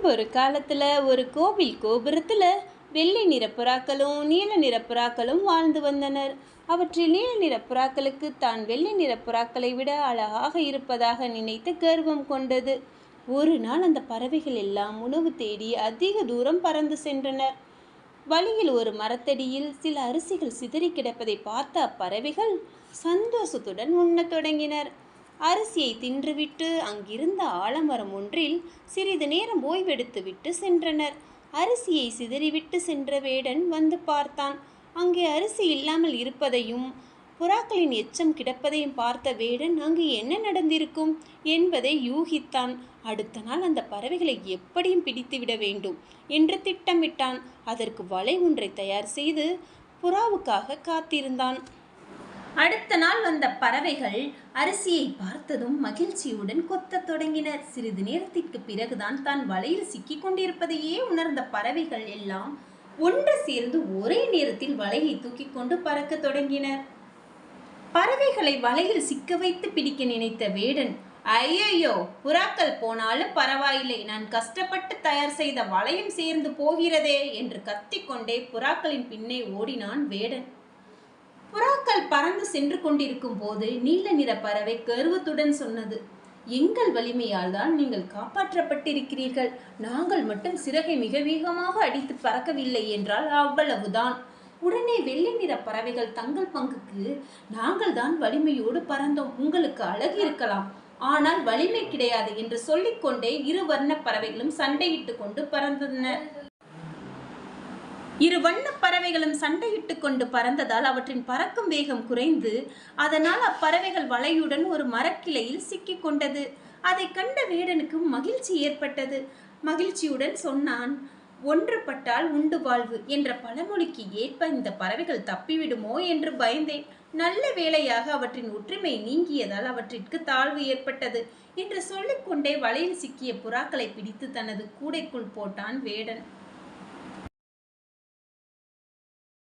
முன்பொரு காலத்துல ஒரு கோவில் கோபுரத்துல வெள்ளை நிற புறாக்களும் நீல நிற புறாக்களும் வாழ்ந்து வந்தனர். அவற்றில் நீல நிற புறாக்களுக்கு தான் வெள்ளை நிற புறாக்களை விட அழகாக இருப்பதாக நினைத்து கர்வம் கொண்டது. ஒரு நாள் அந்த பறவைகள் எல்லாம் உணவு தேடி அதிக தூரம் பறந்து சென்றனர். வழியில் ஒரு மரத்தடியில் சில அரிசிகள் சிதறி கிடப்பதை பார்த்த அப்பறவைகள் சந்தோஷத்துடன் உண்ணத் தொடங்கினர். அரிசியை தின்றுவிட்டு அங்கிருந்த ஆலமரம் ஒன்றில் சிறிது நேரம் ஓய்வெடுத்துவிட்டு சென்றனர். அரிசியை சிதறிவிட்டு சென்ற வேடன் வந்து பார்த்தான். அங்கே அரிசி இல்லாமல் இருப்பதையும் புறாக்களின் எச்சம் கிடப்பதையும் பார்த்த வேடன் அங்கு என்ன நடந்திருக்கும் என்பதை யூகித்தான். அடுத்த நாள் அந்த பறவைகளை எப்படியும் பிடித்துவிட வேண்டும் என்று திட்டமிட்டான். அதற்கு வலை ஒன்றை தயார் செய்து புறாவுக்காக காத்திருந்தான். அடுத்த நாள் வந்த பறவைகள் அரிசியை பார்த்ததும் மகிழ்ச்சியுடன் கொத்தத் தொடங்கினர். சிறிது நேரத்திற்கு பிறகுதான் தான் வலையில் சிக்கிக் கொண்டிருப்பதையே உணர்ந்த பறவைகள் எல்லாம் ஒன்று சேர்ந்து ஒரே நேரத்தில் வலையை தூக்கி கொண்டு பறக்க தொடங்கினர். பறவைகளை வலையில் சிக்க வைத்து பிடிக்க நினைத்த வேடன், ஐயையோ, புறாக்கள் போனாலும் பரவாயில்லை, நான் கஷ்டப்பட்டு தயார் செய்த வலையும் சேர்ந்து போகிறதே என்று கத்திக்கொண்டே புறாக்களின் பின்னே ஓடினான் வேடன். புறாக்கள் பறந்து சென்று கொண்டிருக்கும் போது நீல நிற பறவை கர்வத்துடன் சொன்னது, எங்கள் வலிமையால் தான் நீங்கள் காப்பாற்றப்பட்டிருக்கிறீர்கள். நாங்கள் மட்டும் சிறகை மிக வேகமாக அடித்து பறக்கவில்லை என்றால் அவ்வளவுதான். உடனே வெள்ளை நிற பறவைகள் தங்கள் பங்குக்கு, நாங்கள் தான் வலிமையோடு பறந்தோம், உங்களுக்கு அழகு இருக்கலாம், ஆனால் வலிமை கிடையாது என்று சொல்லிக்கொண்டே இரு வர்ண பறவைகளும் சண்டையிட்டு கொண்டு பறந்தன. இரு வண்ண பறவைகளும் சண்டையிட்டு கொண்டு பறந்ததால் அவற்றின் பறக்கும் வேகம் குறைந்து அதனால் அப்பறவைகள் வலையுடன் ஒரு மரக்கிளையில் சிக்கி கொண்டது. அதை கண்ட வேடனுக்கு மகிழ்ச்சி ஏற்பட்டது. மகிழ்ச்சியுடன் சொன்னான், ஒன்றுபட்டால் உண்டு வாழ்வு என்ற பழமொழிக்கு ஏற்ப இந்த பறவைகள் தப்பிவிடுமோ என்று பயந்தேன். நல்ல வேளையாக அவற்றின் ஒற்றுமை நீங்கியதால் அவற்றிற்கு தாழ்வு ஏற்பட்டது என்று சொல்லிக்கொண்டே வலையில் சிக்கிய புறாக்களை பிடித்து தனது கூடைக்குள் போட்டான் வேடன்.